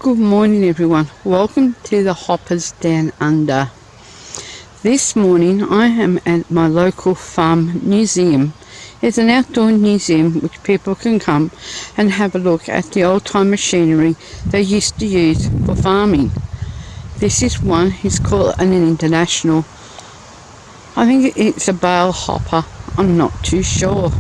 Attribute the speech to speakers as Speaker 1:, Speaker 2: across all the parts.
Speaker 1: Good morning everyone, welcome to the Hoppers Down Under. This morning I am at my local farm museum. It's an outdoor museum which people can come and have a look at the old time machinery they used to use for farming. This is one, it's called an International. I think it's a bale hopper, I'm not too sure.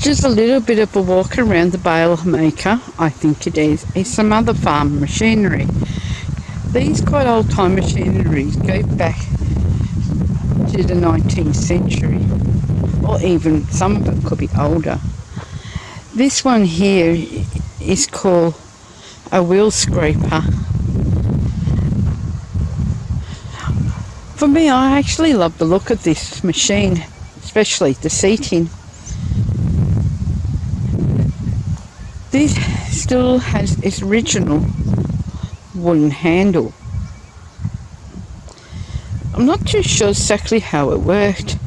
Speaker 1: Just a little bit of a walk around the bale maker, I think it is. It's some other farm machinery. These quite old time machineries go back to the 19th century, or even some of them could be older. This one here is called a wheel scraper. For me, I actually love the look of this machine, especially the seating. This still has its original wooden handle. I'm not too sure exactly how it worked,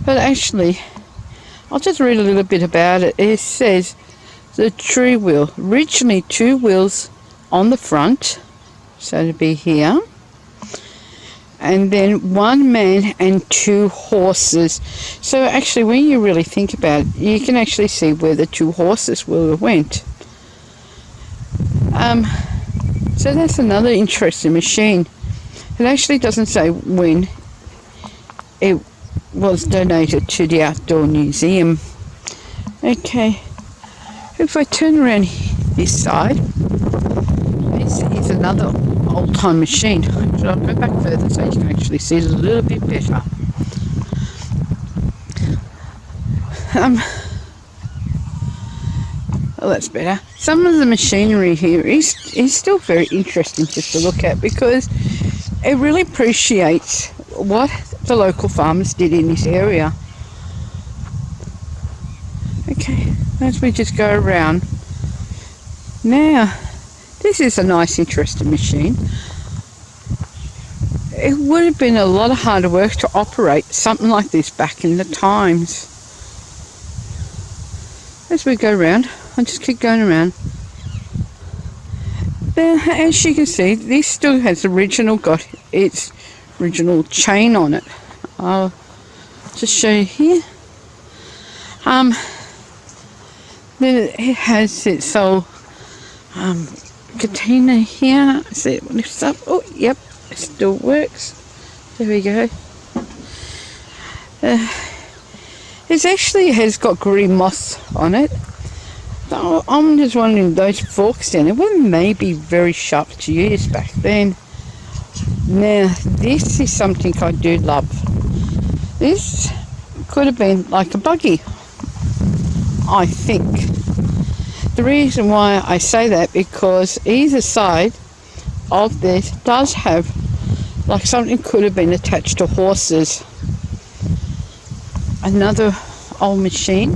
Speaker 1: but actually I'll just read a little bit about it. It says the true wheel, originally two wheels on the front, so it'd be here, and then one man and two horses. So actually when you really think about it, you can actually see where the two horses went. So that's another interesting machine. It actually doesn't say when it was donated to the outdoor museum. Okay, if I turn around this side, this is another old time machine. So I'll go back further so you can actually see it a little bit better. Well, that's better. Some of the machinery here is still very interesting just to look at, because it really appreciates what the local farmers did in this area. Okay, as we just go around. Now, this is a nice interesting machine. It would have been a lot of harder work to operate something like this back in the times. As we go around, I'll just keep going around. Now, as you can see, this still has got its original chain on it. I'll just show you here. Then it has its old Katina here. See it lifts up. Oh, yep, it still works. There we go. It actually has got green moss on it. So I'm just wondering, those forks down there were maybe very sharp to use back then. Now, this is something I do love. This could have been like a buggy, I think. The reason why I say that, because either side of this does have like something could have been attached to horses. Another old machine.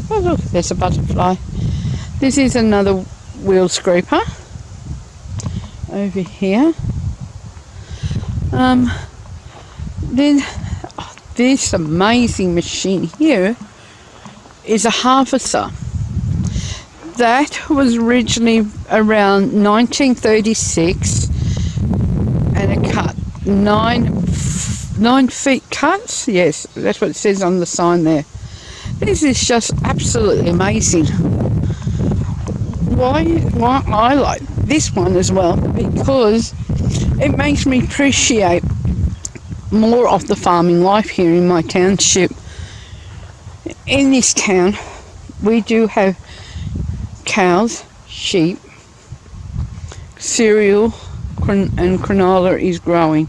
Speaker 1: Oh look, there's a butterfly. This is another wheel scraper over here. Then this amazing machine here is a harvester. That was originally around 1936, and it cut 9 feet cuts. Yes, that's what it says on the sign there. This is just absolutely amazing. Why I like this one as well, because it makes me appreciate more of the farming life here in my township. In this town, we do have cows, sheep, cereal, and canola is growing.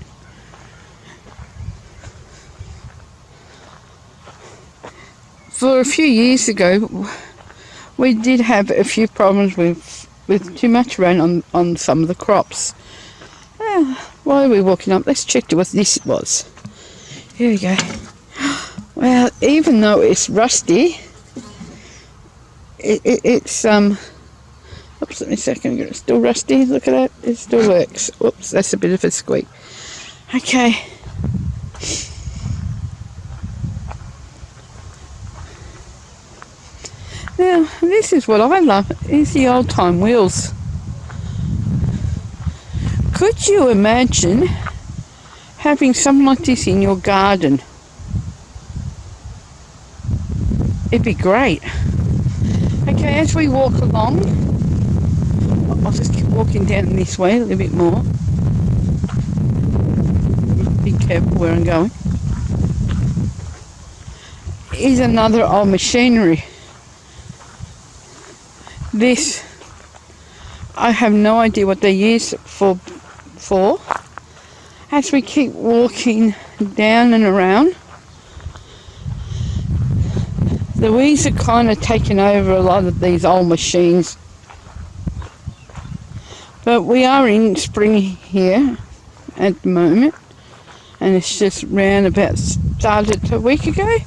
Speaker 1: For a few years ago, we did have a few problems with too much rain on some of the crops. While we're walking up, let's check what this was. Here we go. Well, even though it's rusty, it's oops, let me a second, it's still rusty. Look at that, it still works. Oops, that's a bit of a squeak. Okay. Now, this is what I love, is the old time wheels. Could you imagine having something like this in your garden? It'd be great. Okay, as we walk along, I'll just keep walking down this way a little bit more. Be careful where I'm going. Is another old machinery. This, I have no idea what they use for. As we keep walking down and around, the weeds are kind of taking over a lot of these old machines. But we are in spring here at the moment, and it's just round about started a week ago.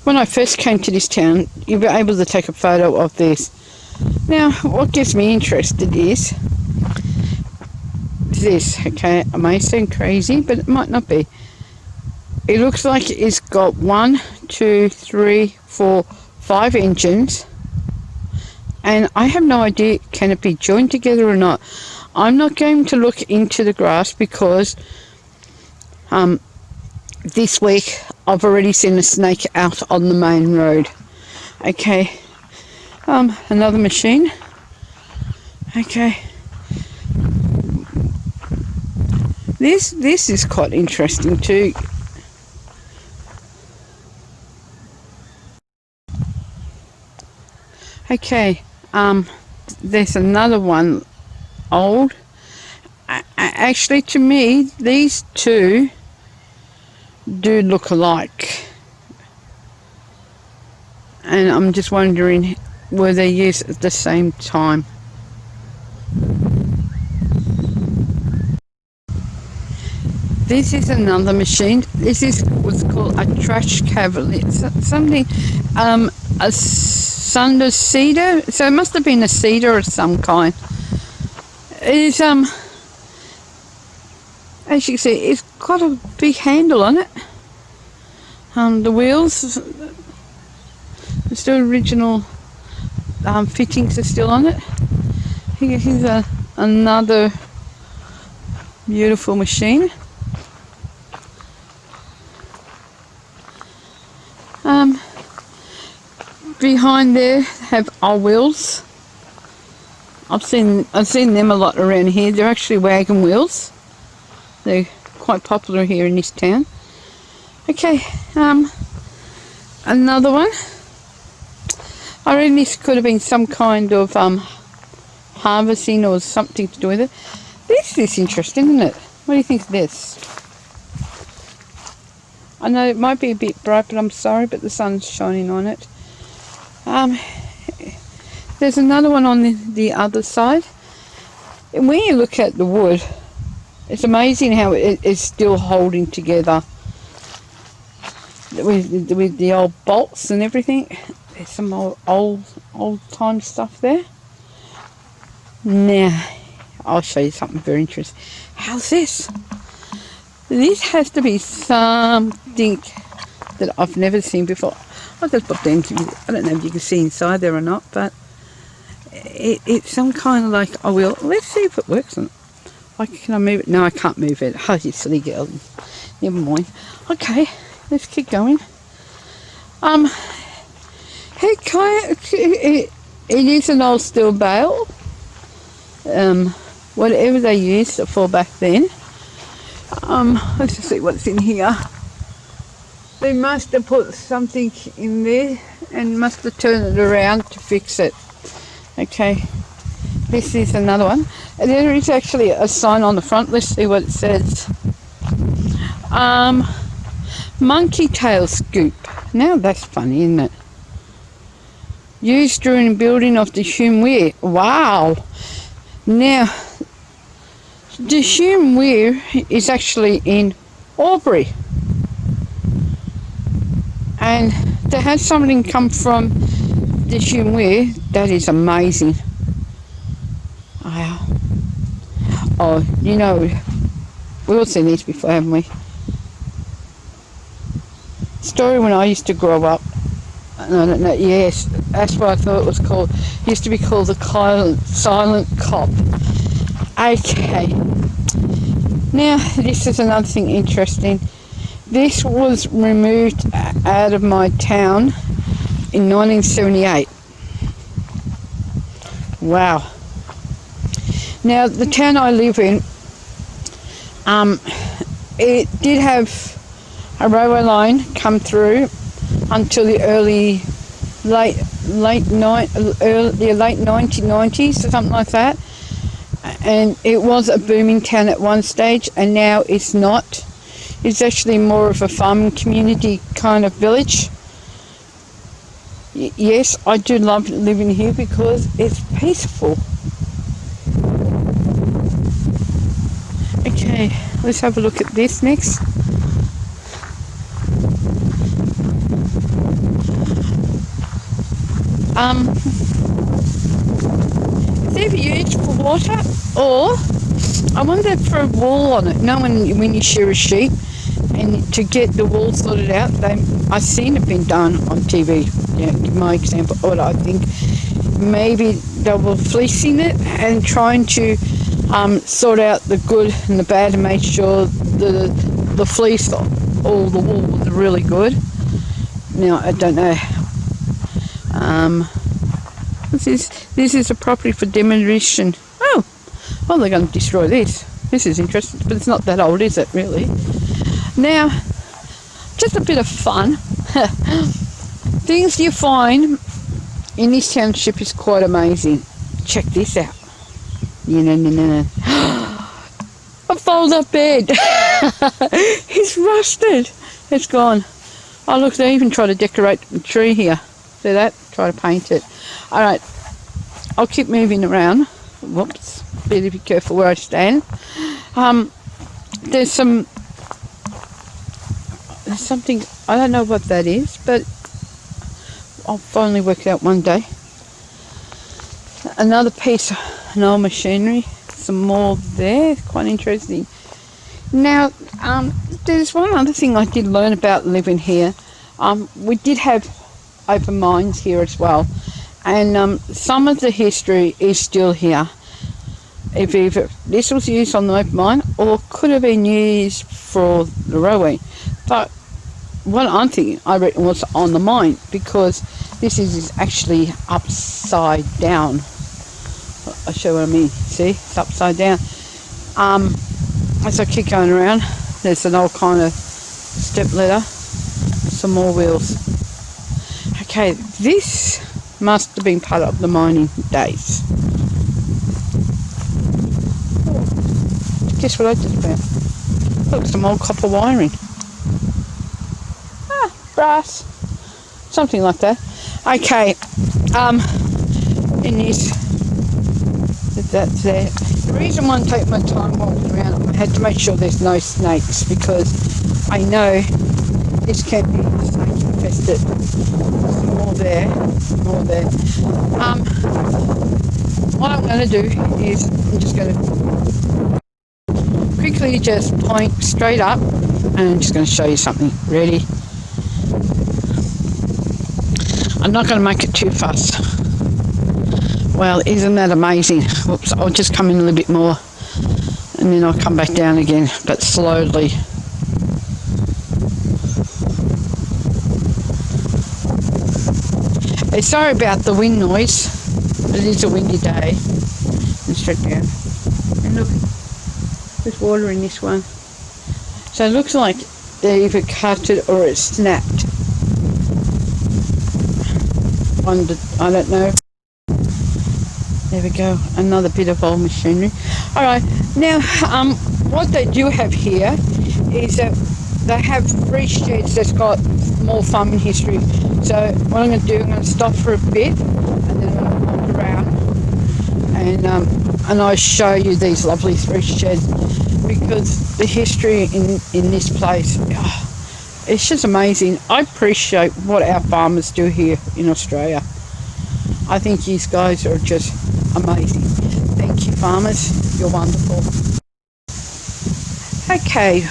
Speaker 1: When I first came to this town, you were able to take a photo of this. Now, what gets me interested is this. Okay, it may sound crazy, but it might not be. It looks like it's got 1, 2, 3, 4, 5 engines, and I have no idea, can it be joined together or not. I'm not going to look into the grass because this week I've already seen a snake out on the main road. Okay, another machine. Okay, this is quite interesting too. Okay, there's another one, old. Actually, to me, these two do look alike. And I'm just wondering, were they used at the same time? This is another machine. This is what's called a trash cavalier. Something, a Sunder cedar. So it must have been a cedar of some kind. It is, as you can see, it's got a big handle on it. The wheels, the still original fittings are still on it. Here's another beautiful machine. Behind there have our wheels. I've seen them a lot around here. They're actually wagon wheels. They're quite popular here in this town. Okay, another one. I reckon this could have been some kind of harvesting or something to do with it. This is interesting, isn't it? What do you think of this? I know it might be a bit bright, but I'm sorry, but the sun's shining on it. There's another one on the other side. And when you look at the wood, it's amazing how it is still holding together with the old bolts and everything. There's some old time stuff there. Now, I'll show you something very interesting. How's this? This has to be something that I've never seen before. I'll just pop down to you. I don't know if you can see inside there or not, but it's some kind of like a wheel. Let's see if it works. Can I move it? No, I can't move it. Oh, you silly girl. Never mind. Okay, let's keep going. It is an old steel bale. Whatever they used for back then. Let's just see what's in here. They must have put something in there and must have turned it around to fix it. Okay, this is another one. And there is actually a sign on the front. Let's see what it says. Monkey tail scoop. Now that's funny, isn't it? Used during building of the Hume Weir. Wow. Now, the Hume Weir is actually in Albury. And to have something come from the Hume Weir, that is amazing. Wow. Oh, you know, we've all seen these before, haven't we? Story when I used to grow up. I don't know. Yes, that's what I thought it was called. It used to be called the Silent Cop. Okay. Now, this is another thing interesting. This was removed out of my town in 1978. Wow. Now, the town I live in, it did have a railway line come through until the late 1990s or something like that, and it was a booming town at one stage, and now it's not. It's actually more of a farming community kind of village. Yes, I do love living here because it's peaceful. Okay, let's have a look at this next. Is there used for water, or I wonder for a wool on it. No, when you shear a sheep and to get the wool sorted out, I've seen it been done on TV. Yeah, give my example. What I think, maybe they were fleecing it and trying to sort out the good and the bad and make sure the fleece, all the wool was really good. Now I don't know. This is a property for demolition. Oh, well, they're going to destroy this. This is interesting, but it's not that old, is it, really? Now, just a bit of fun. Things you find in this township is quite amazing. Check this out. A fold-up bed. It's rusted. It's gone. Oh, look, they even try to decorate the tree here. See that? Try to paint it. Alright, I'll keep moving around. Whoops, better be careful where I stand. There's something, I don't know what that is, but I'll finally work it out one day. Another piece of an old machinery, some more there, quite interesting. Now, there's one other thing I did learn about living here. We did have open mines here as well, and some of the history is still here. If either this was used on the open mine or could have been used for the railway, but what I'm thinking, I reckon, was on the mine, because this is actually upside down. I'll show you what I mean. See, it's upside down. As I keep going around, there's an old kind of step ladder, some more wheels. Okay, this must have been part of the mining days. Guess what I just found? Look, some old copper wiring. Brass. Something like that. Okay, in this, that's there. The reason why I take my time walking around, I had to make sure there's no snakes, because I know this can be snake infested. More there. What I'm going to do is I'm just going to quickly just point straight up, and I'm just going to show you something. Ready? I'm not going to make it too fast. Well, isn't that amazing? Whoops, I'll just come in a little bit more and then I'll come back down again, but slowly. Sorry about the wind noise. It is a windy day. And straight down. And look, there's water in this one. So it looks like they either cut it or it snapped. I don't know. There we go, another bit of old machinery. Alright, now what they do have here is that they have 3 sheds that's got more farming history. So what I'm going to do, I'm going to stop for a bit and then I'm going to walk around and I'll show you these lovely 3 sheds, because the history in this place, it's just amazing. I appreciate what our farmers do here in Australia. I think these guys are just amazing. Thank you, farmers. You're wonderful. Okay,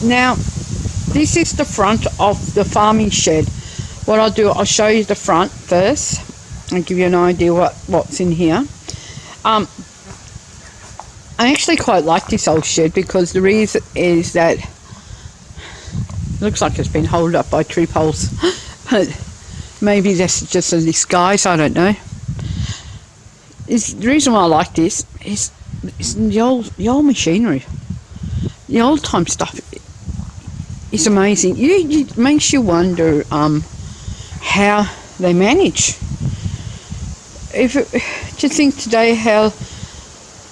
Speaker 1: now this is the front of the farming shed. what I'll do, I'll show you the front first and give you an idea what's in here. I actually quite like this old shed because the reason is that it looks like it's been held up by tree poles, but maybe that's just a disguise, I don't know. The reason why I like this is the old machinery. The old time stuff is amazing. It makes you wonder how they manage. To think today how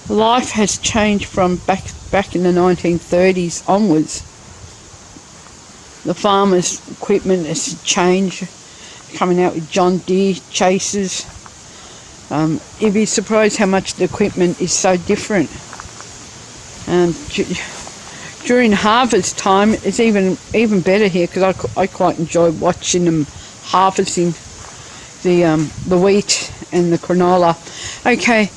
Speaker 1: life has changed from back in the 1930s onwards. The farmers' equipment has changed, coming out with John Deere chasers. You'd be surprised how much the equipment is so different. During harvest time, it's even better here because I quite enjoy watching them harvesting the wheat and the canola. Okay,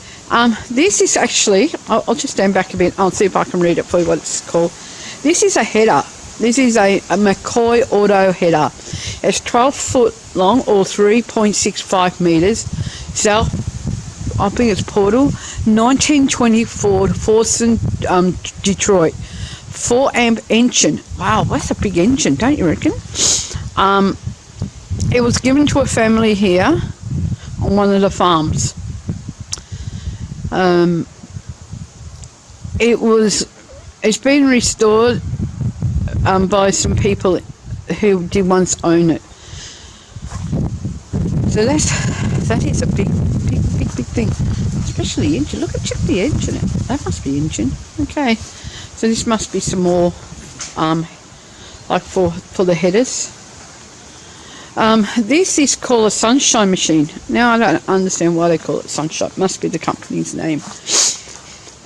Speaker 1: this is actually, I'll just stand back a bit. I'll see if I can read it for you what it's called. This is a header. This is a McCoy Auto header. It's 12 foot long or 3.65 metres. I think it's Portal, 1924 Forson, Detroit. 4 amp engine. Wow, that's a big engine, don't you reckon? It was given to a family here on one of the farms. It's been restored by some people who did once own it. So that is a big thing, especially the engine. Check the engine. That must be engine. Okay, so this must be some more like for the headers. This is called a sunshine machine. Now I don't understand why they call it sunshine. Must be the company's name.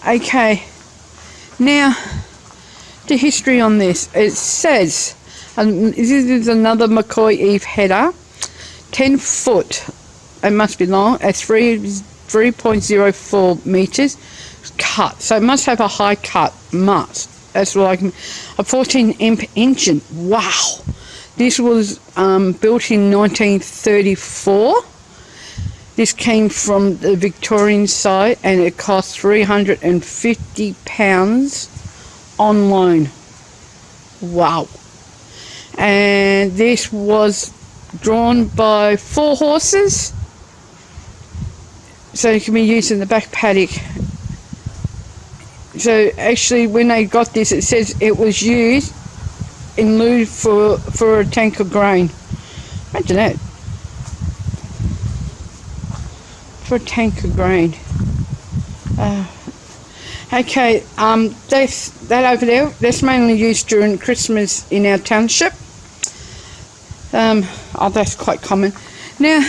Speaker 1: Okay, now the history on this. It says, and this is another McCoy Eve header, 10 foot. It must be long. At 3.04 meters cut. So it must have a high cut. Must. That's like a 14 amp engine. Wow. This was built in 1934. This came from the Victorian side and it cost £350 on loan. Wow. And this was drawn by 4 horses. So it can be used in the back paddock. So actually when they got this, it says it was used in lieu for a tank of grain. Imagine that. For a tank of grain. Okay, that over there, that's mainly used during Christmas in our township. That's quite common. Now,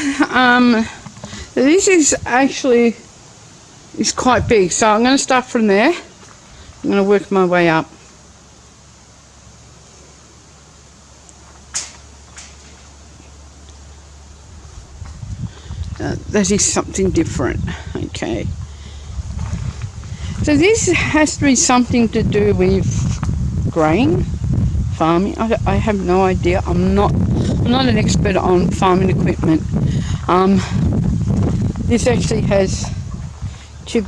Speaker 1: this is actually quite big, so I'm going to start from there. I'm going to work my way up. That is something different. Okay. So this has to be something to do with grain farming. I have no idea. I'm not an expert on farming equipment. This actually has two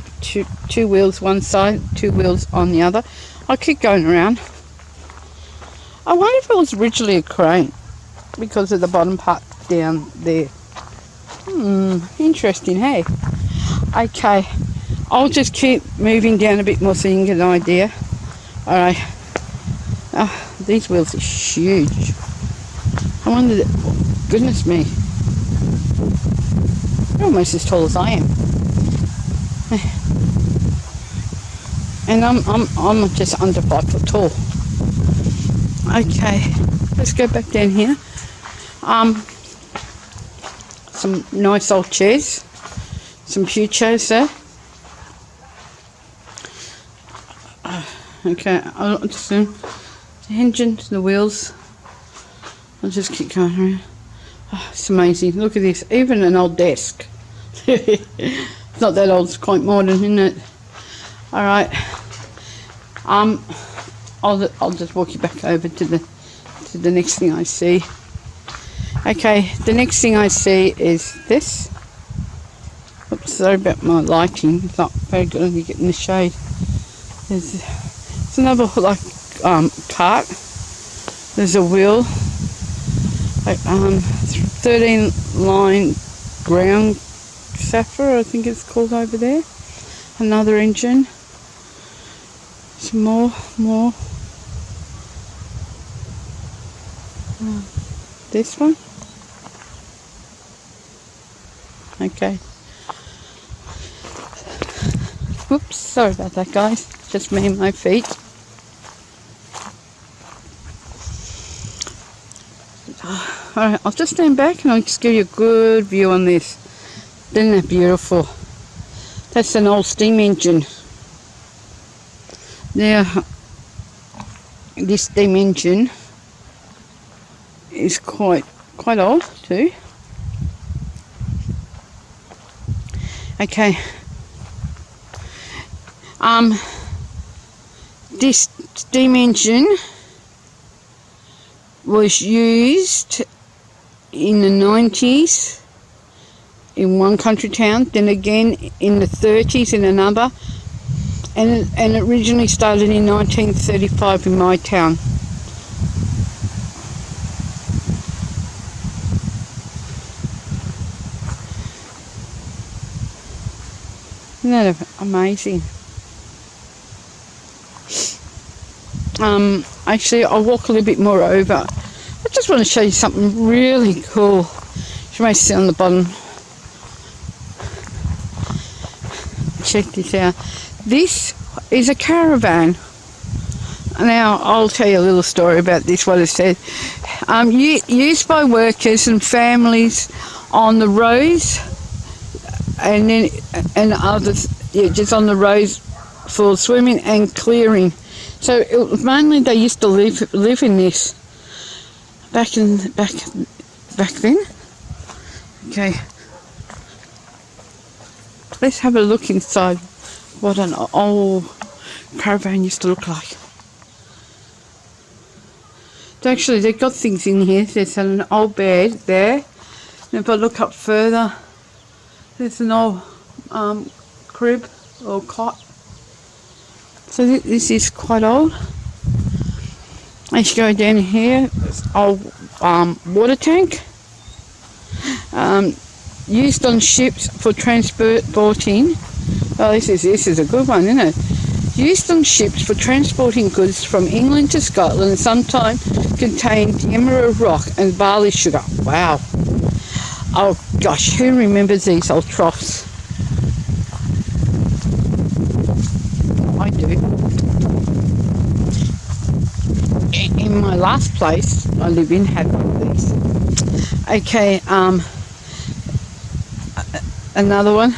Speaker 1: wheels one side, 2 wheels on the other. I'll keep going around. I wonder if it was originally a crane because of the bottom part down there. Interesting, hey? Okay, I'll just keep moving down a bit more so you can get an idea. Alright. These wheels are huge. I wonder, goodness me. They're almost as tall as I am. And I'm just under 5 foot tall. Okay, let's go back down here. Some nice old chairs, some pew chairs there. Okay, I'll just the engine, the wheels. I'll just keep going around. Oh, it's amazing. Look at this, even an old desk. It's not that old, it's quite modern, isn't it? All right. I'll just walk you back over to the next thing I see. Okay, the next thing I see is this. Oops, sorry about my lighting. It's not very good when you get in the shade. It's another like cart. There's a wheel. 13 line ground sapper, I think it's called over there. Another engine. Some more. This one. Okay. Whoops, sorry about that, guys. Just me and my feet. Alright, I'll just stand back and I'll just give you a good view on this. Isn't that beautiful? That's an old steam engine. Now, this steam engine is quite old too. Okay. This steam engine was used in the 90s in one country town, then again in the 30s in another, and it originally started in 1935 in my town. Isn't that amazing? Actually, I'll walk a little bit more over. I just want to show you something really cool. You may see on the bottom. Check this out. This is a caravan. Now, I'll tell you a little story about this, what it said. Used by workers and families on the roads and others, just on the roads for swimming and clearing. So it was mainly they used to live in this back then. Okay, let's have a look inside what an old caravan used to look like. So actually, they've got things in here. There's an old bed there. And if I look up further, there's an old crib or cot. So this is quite old. Let's go down here. This old water tank. Used on ships for transporting. Oh, this is a good one, isn't it? Used on ships for transporting goods from England to Scotland. Sometimes contained emerald rock and barley sugar. Wow. Oh gosh, who remembers these old troughs? I do. In my last place I live in had one of these. Okay, another one.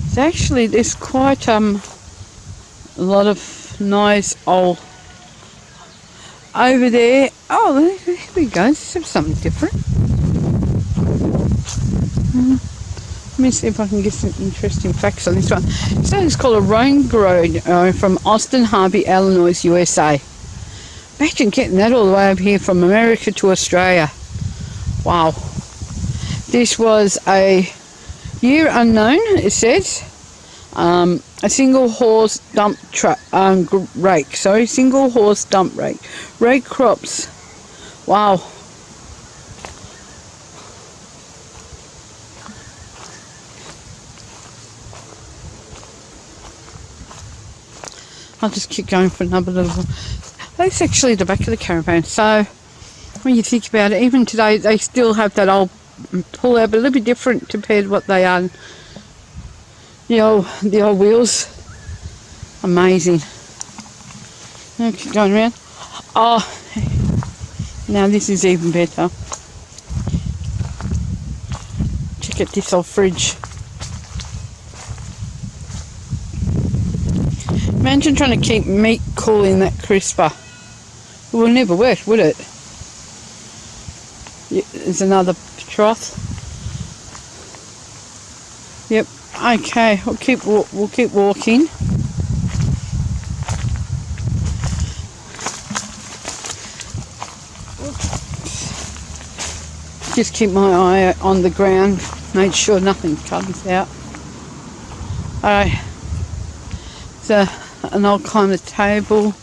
Speaker 1: It's actually there's quite a lot of nice old over there. Oh, here we go. This is something different. Let me see if I can get some interesting facts on this one. So it's called a Roan Road from Austin Harbour, Illinois, USA. Imagine getting that all the way over here from America to Australia. Wow. This was a year unknown, it says. A single horse dump rake. Sorry, single horse dump rake. Rake crops. Wow. I'll just keep going for another little. That's actually the back of the caravan. So when you think about it, even today they still have that old pull out, but a little bit different compared to what they are. The old wheels. Amazing. Now keep going around. Oh, now this is even better. Check out this old fridge. Imagine trying to keep meat cool in that crisper. It will never work, would it? There's another trough. Yep. Okay. We'll keep walking. Just keep my eye on the ground, make sure nothing comes out. Alright, so an old kind of table.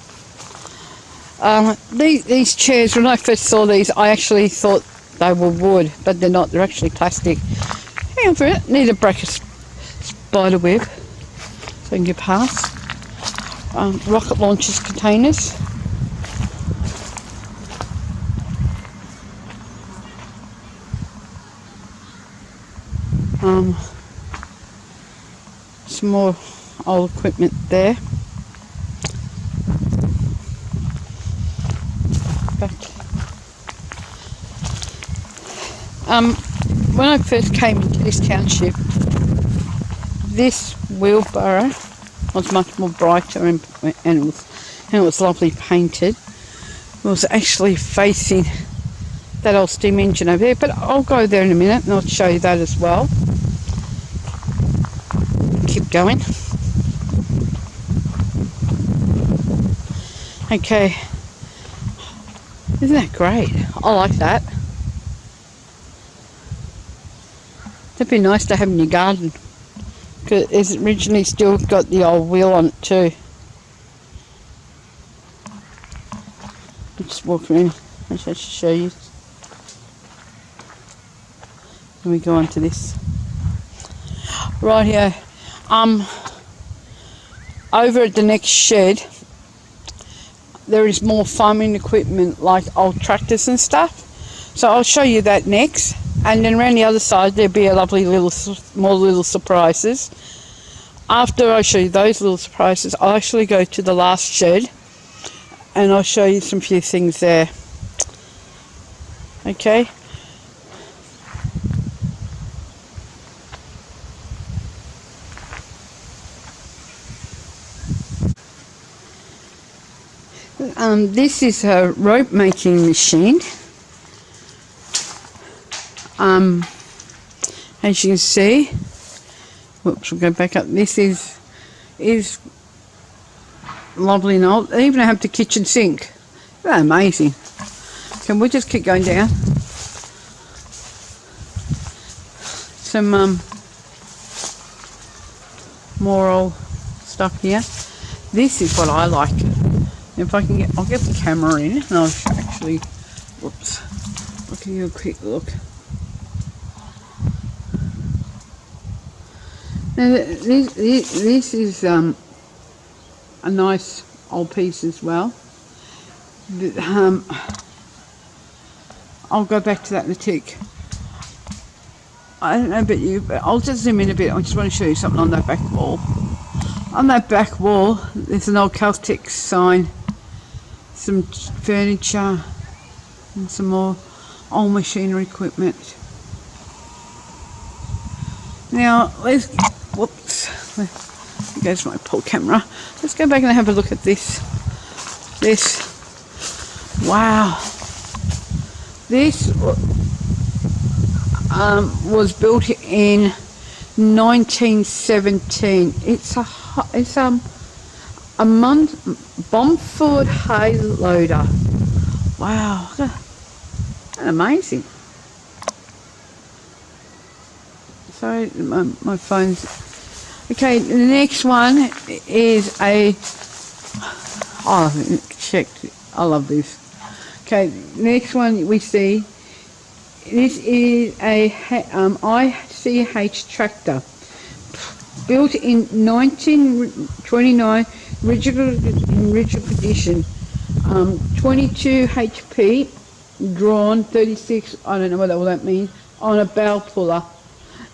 Speaker 1: These chairs, when I first saw these, I actually thought they were wood, but they're not, they're actually plastic. Hang on for it, need a break of spider web so I can get past. Rocket launchers containers. Some more old equipment there. Back. When I first came into this township, this wheelbarrow was much more brighter and it was lovely painted. It was actually facing that old steam engine over there, but I'll go there in a minute and I'll show you that as well. Keep going. Okay, isn't that great? I like that. That'd be nice to have in your garden, because it's originally still got the old wheel on it too. I'll just walk around. I should show you. Let me go on to this. Right here. Over at the next shed, there is more farming equipment like old tractors and stuff. So I'll show you that next. And then around the other side, there'll be a lovely more little surprises. After I show you those little surprises, I'll actually go to the last shed and I'll show you some few things there. Okay. This is a rope making machine. As you can see, whoops, we'll go back up. This is lovely and old. They even have the kitchen sink. They're amazing. Can we just keep going down? Some more old stuff here. This is what I like. If I can get, I'll get the camera in and I'll actually, whoops, I'll give you a quick look. Now this is a nice old piece as well. I'll go back to that in a tick. I don't know about you, but I'll just zoom in a bit. I just want to show you something on that back wall. On that back wall, there's an old Caltex sign, some furniture, and some more old machinery equipment. Now, whoops, there goes my poor camera. Let's go back and have a look at this. Wow. This was built in 1917. It's a Bomford hay loader. Wow, that's amazing. Sorry, my phone's okay. The next one is check. I love this. Okay, the next one we see. This is a ICH tractor, built in 1929, in original condition. 22 HP, drawn 36. I don't know what all that means. On a bow puller.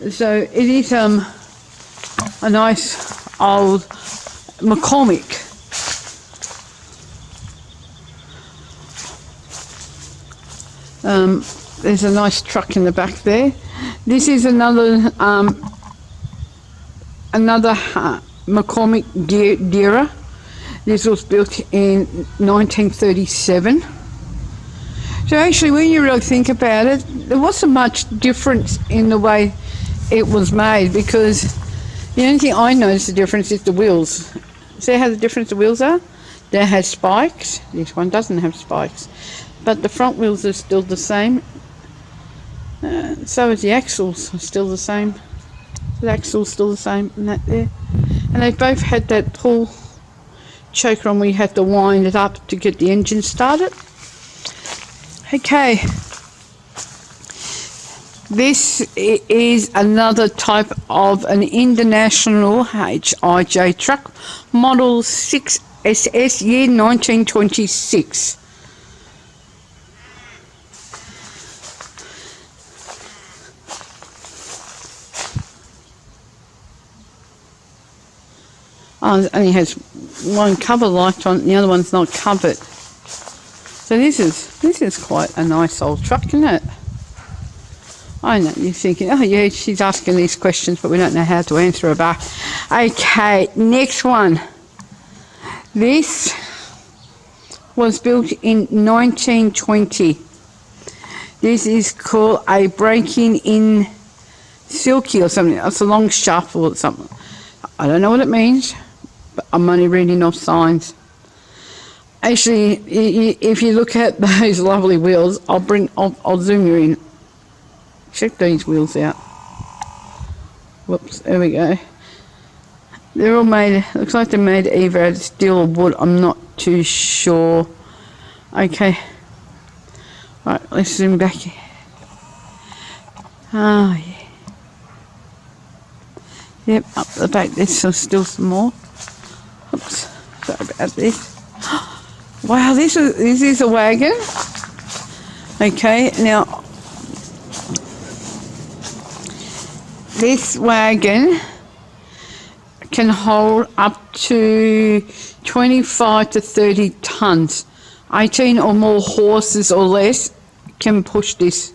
Speaker 1: So it is a nice old McCormick. There's a nice truck in the back there. This is another McCormick Deera. This was built in 1937. So actually, when you really think about it, there wasn't much difference in the way it was made, because the only thing I noticed the difference is the wheels. See how the difference the wheels are? That has spikes. This one doesn't have spikes, but the front wheels are still the same. So is the axles still the same. The axle's still the same and that there. And they both had that pull choker on where you had to wind it up to get the engine started. Okay. This is another type of an international HIJ truck, model 6SS, year 1926. Oh, it only has one cover light on it, and the other one's not covered. So this is quite a nice old truck, isn't it? I know, you're thinking, oh yeah, she's asking these questions, but we don't know how to answer her back. Okay, next one. This was built in 1920. This is called a breaking in silky or something. It's a long shuffle or something. I don't know what it means, but I'm only reading off signs. Actually, if you look at those lovely wheels, I'll zoom you in. Check these wheels out. Whoops, there we go. They're all made, looks like they're made either out of steel or wood. I'm not too sure. Okay. Right, let's zoom back. Oh, yeah. Yep, up the back there's still some more. Oops, sorry about this. Wow, this is a wagon. Okay, now this wagon can hold up to 25 to 30 tons. 18 or more horses or less can push this.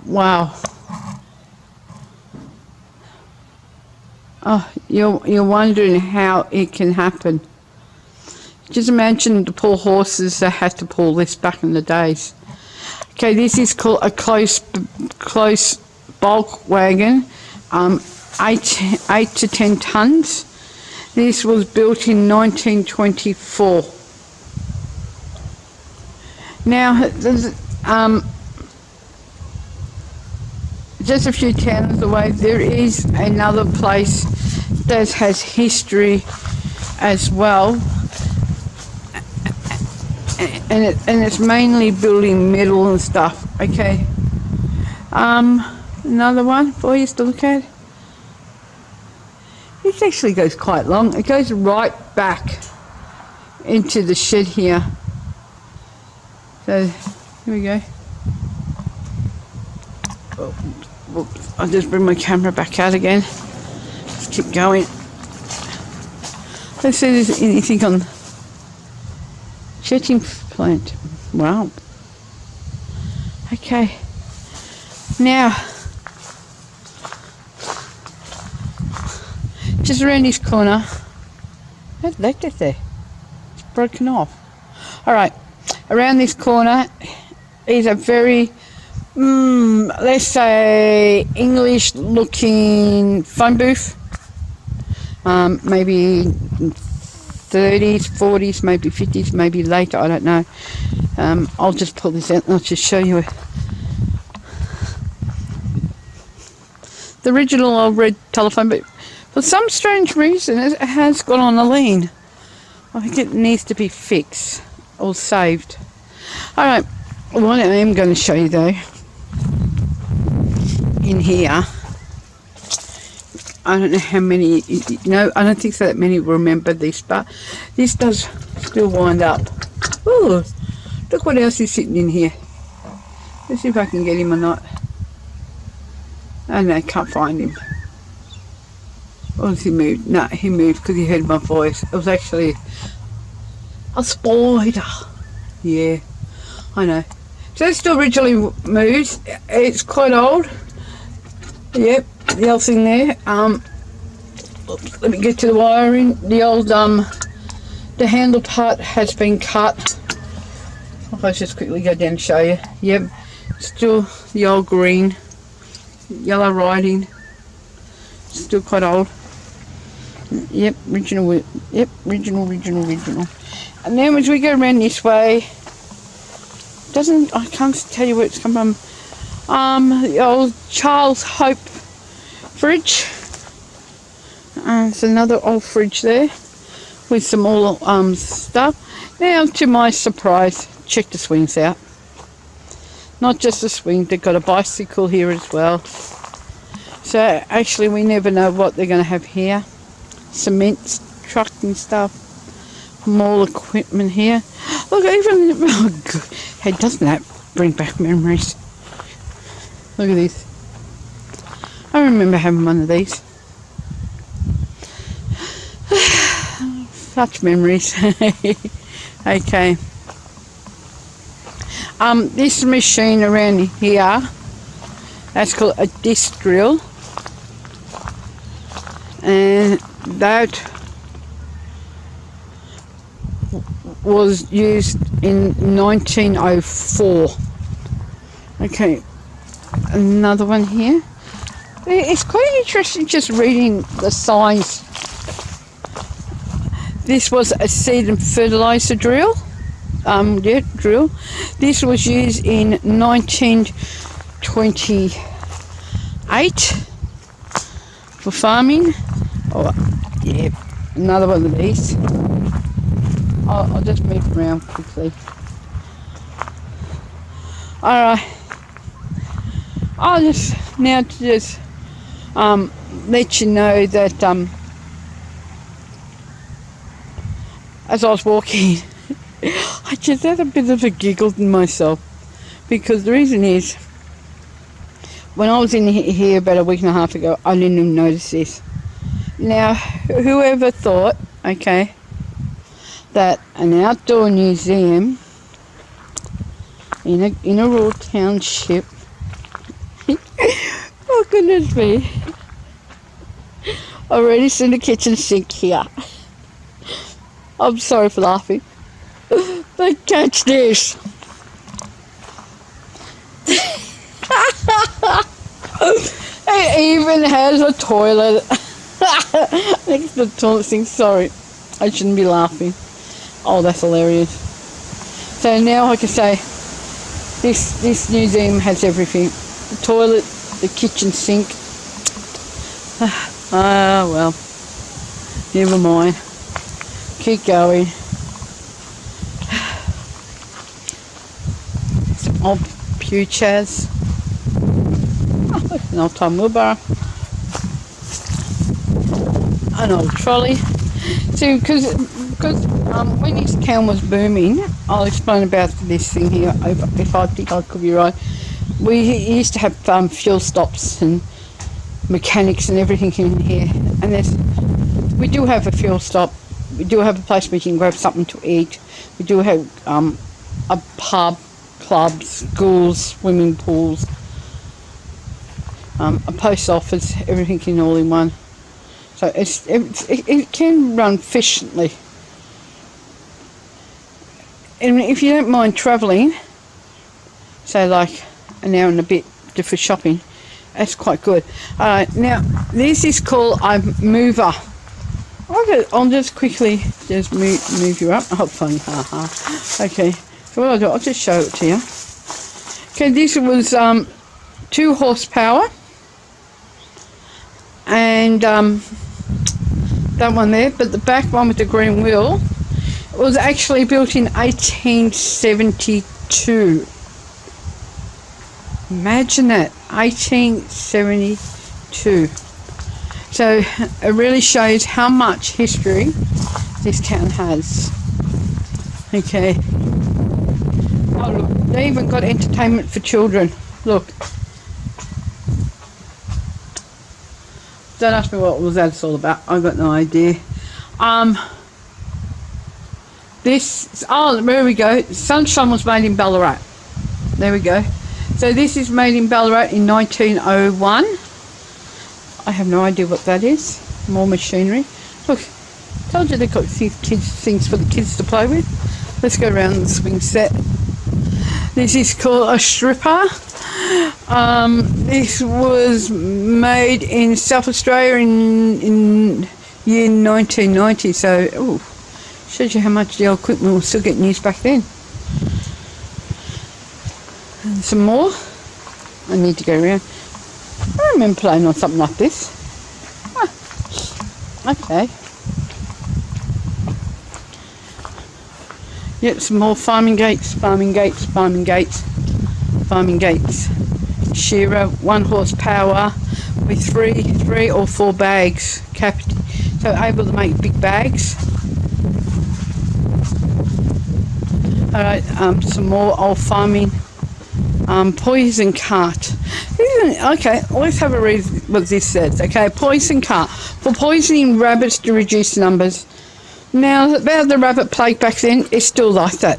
Speaker 1: Wow. Oh, you're wondering how it can happen. Just imagine the poor horses that had to pull this back in the days. Okay, this is called a close bulk wagon, 8 to 10 tons. This was built in 1924. Now, just a few towns away, there is another place that has history as well, and it's mainly building metal and stuff. Okay. Another one for you to look at. This actually goes quite long. It goes right back into the shed here. So here we go. Oh, whoops. I'll just bring my camera back out again. Let's keep going. Let's see if there's anything on jetting plant. Wow. Okay. Now, just around this corner, that electric there, it's broken off. All right, around this corner is a very, let's say, English-looking phone booth. Maybe 30s, 40s, maybe 50s, maybe later, I don't know. I'll just pull this out and I'll just show you the original old red telephone, but for some strange reason it has gone on a lean. I think it needs to be fixed or saved. Alright, what I am going to show you though, in here, I don't know how many, I don't think so that many will remember this, but this does still wind up. Ooh, look what else is sitting in here. Let's see if I can get him or not. Oh no, can't find him. Or has he moved? No, he moved because he heard my voice. It was actually a spider. Yeah, I know. So it's still originally moved. It's quite old. Yep, the old thing there. Oops, let me get to the wiring. The old the handle part has been cut. I'll just quickly go down and show you. Yep, still the old green. Yellow writing, still quite old. Yep, original. Yep, original. And then as we go around this way, I can't tell you where it's come from. The old Charles Hope fridge. There's another old fridge there with some more stuff. Now, to my surprise, check the swings out. Not just a swing, they've got a bicycle here as well. So actually we never know what they're going to have here. Cement truck and stuff. More equipment here. Look, even, oh God, hey, doesn't that bring back memories? Look at this. I remember having one of these. Such memories. Okay. This machine around here, that's called a disc drill, and that was used in 1904. Okay, another one here. It's quite interesting just reading the signs. This was a seed and fertilizer drill. Drill. This was used in 1928 for farming. Oh, yeah, another one of these. I'll just move around quickly. Alright. I'll just let you know that as I was walking, I just had a bit of a giggle in myself, because the reason is, when I was in here about a week and a half ago, I didn't even notice this. Now, whoever thought, okay, that an outdoor museum in a rural township, oh goodness me, already seen the kitchen sink here. I'm sorry for laughing. But catch this. It even has a toilet. Next to the toilet sink. Sorry, I shouldn't be laughing. Oh, that's hilarious. So now I can say this museum has everything. The toilet, the kitchen sink. Well, never mind. Keep going. Some old pew chairs. An old time wheelbarrow. An old trolley. See, because when this town was booming, I'll explain about this thing here. If I think I could be right, we used to have fuel stops and mechanics and everything in here. And we do have a fuel stop. We do have a place where you can grab something to eat. We do have a pub, clubs, schools, swimming pools, a post office, everything in all in one. So it can run efficiently. And if you don't mind travelling, say like an hour and a bit for shopping, that's quite good. Now, this is called a mover. I'll just quickly move you up. Oh, funny, haha. Okay, so what I'll do, I'll just show it to you. Okay, this was 2 horsepower, and that one there, but the back one with the green wheel was actually built in 1872. Imagine that, 1872. So it really shows how much history this town has. Okay. Oh look, they even got entertainment for children. Look. Don't ask me what was that all about. I've got no idea. There we go. Sunshine was made in Ballarat. There we go. So this is made in Ballarat in 1901. I have no idea what that is. More machinery. Look, told you they've got things for the kids to play with. Let's go around the swing set. This is called a stripper. This was made in South Australia in year 1990. So, shows you how much the old equipment was still getting used back then. And some more. I need to go around. I remember playing on something like this. Okay. Yep, some more farming gates. Shearer, 1 horsepower with three or 4 bags. So able to make big bags. Alright, some more old farming. Poison cart. Okay, let's have a read what this says. Okay, poison cart. For poisoning rabbits to reduce numbers. Now, about the rabbit plague back then, it's still like that.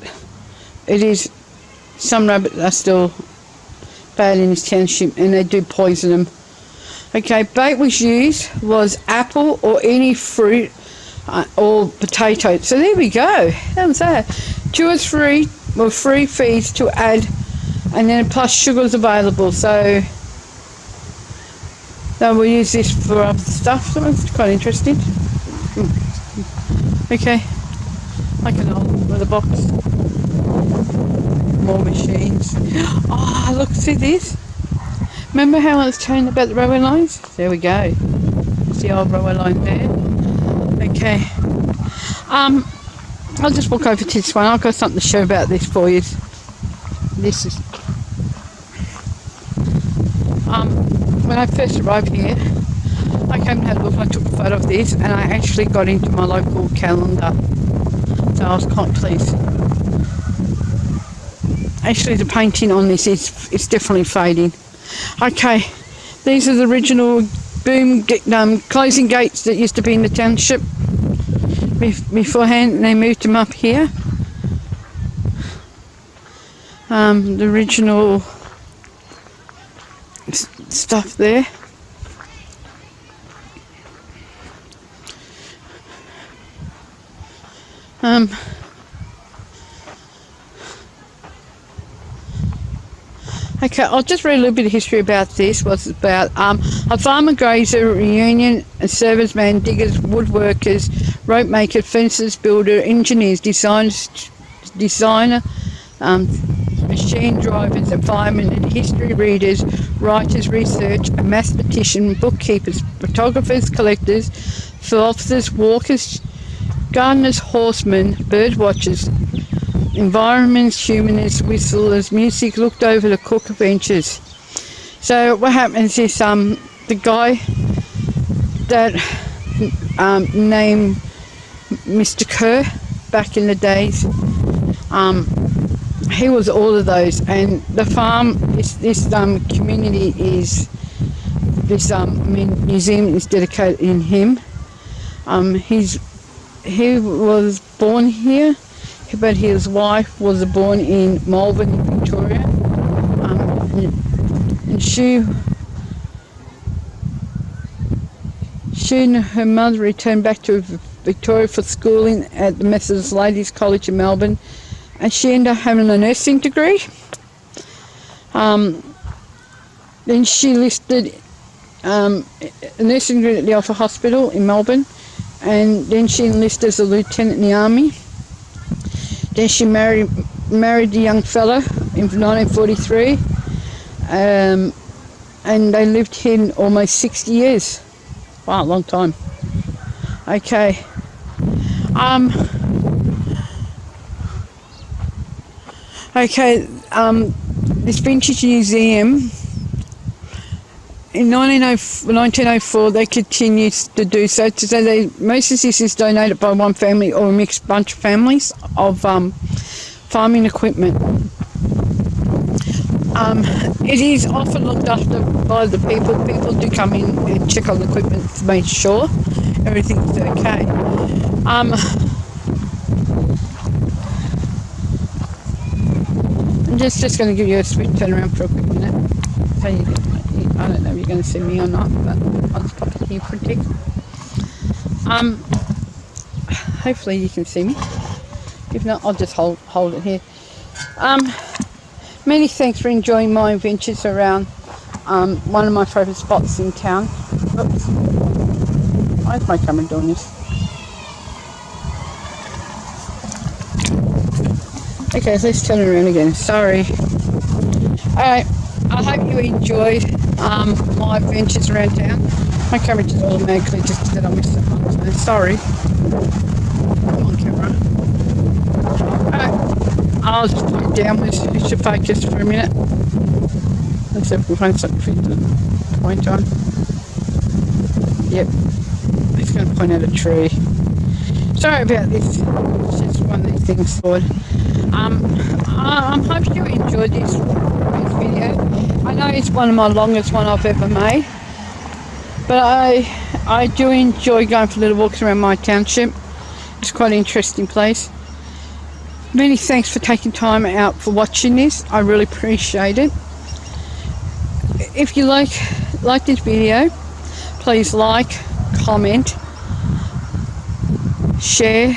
Speaker 1: It is. Some rabbits are still bad in this township, and they do poison them. Okay, bait was apple or any fruit or potato. So there we go. How's that? 2 or 3 were free feeds to add, and then plus sugar's available. So we'll use this for other stuff. So it's quite interesting. Okay, I can hold with a box. More machines. Oh, look, see this? Remember how I was telling about the railway lines? There we go. See the old railway line there. Okay. I'll just walk over to this one. I've got something to show about this for you. This is when I first arrived here, I came and had a look and I took a photo of this, and I actually got into my local calendar. So I was quite pleased. Actually, the painting on this is definitely fading. Okay, these are the original closing gates that used to be in the township beforehand, and they moved them up here. The original stuff there. Okay, I'll just read a little bit of history about this. What's about a farmer grazer reunion, a serviceman, diggers, woodworkers, rope makers, fences, builder, engineers, designer, machine drivers, and firemen, and history readers, writers, research, mathematicians, bookkeepers, photographers, collectors, philosophers, walkers, gardeners, horsemen, bird watchers, environments, humanists, whistlers, music, looked over the cook benches. So what happens is the guy that named Mr. Kerr back in the days, he was all of those, and the farm, this community is, this museum is dedicated in him. He was born here, but his wife was born in Melbourne, Victoria, and she and her mother returned back to Victoria for schooling at the Methodist Ladies College in Melbourne, and she ended up having a nursing degree. Then she listed a nursing degree at the Alpha Hospital in Melbourne, and then she enlisted as a lieutenant in the army. Then she married a young fella in 1943, and they lived here almost 60 years. Wow, long time. Okay. This vintage museum, in 1904 they continued to do so. So most of this is donated by one family or a mixed bunch of families of farming equipment. It is often looked after by the people. People do come in and check on the equipment to make sure everything's okay. I'm just going to give you a swift turnaround for a quick minute. So I don't know if you're going to see me or not, but I'll just pop it here for a tick. Hopefully you can see me. If not, I'll just hold it here. Many thanks for enjoying my adventures around one of my favourite spots in town. Oops. Why is my camera doing this? Okay, let's turn it around again. Sorry. Alright, I hope you enjoyed my adventures around town. My camera just automatically just said I missed it. So sorry. I'm on camera. Alright, I'll just put it downwards. It should focus for a minute. Let's see if we can find something for you to point on. Yep. It's going to point at a tree. Sorry about this. It's just one of these things, Lord. I hope you enjoyed this video. I know it's one of my longest one I've ever made, but I do enjoy going for little walks around my township. It's quite an interesting place. Many thanks for taking time out for watching this. I really appreciate it. If you like this video, please like, comment, share,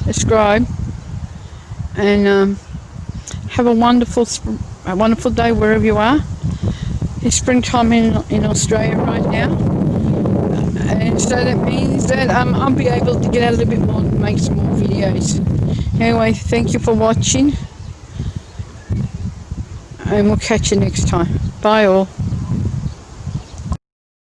Speaker 1: subscribe, and have a wonderful day wherever you are. It's springtime in Australia right now, and so that means that I'll be able to get out a little bit more and make some more videos. Anyway, thank you for watching, and we'll catch you next time. Bye all.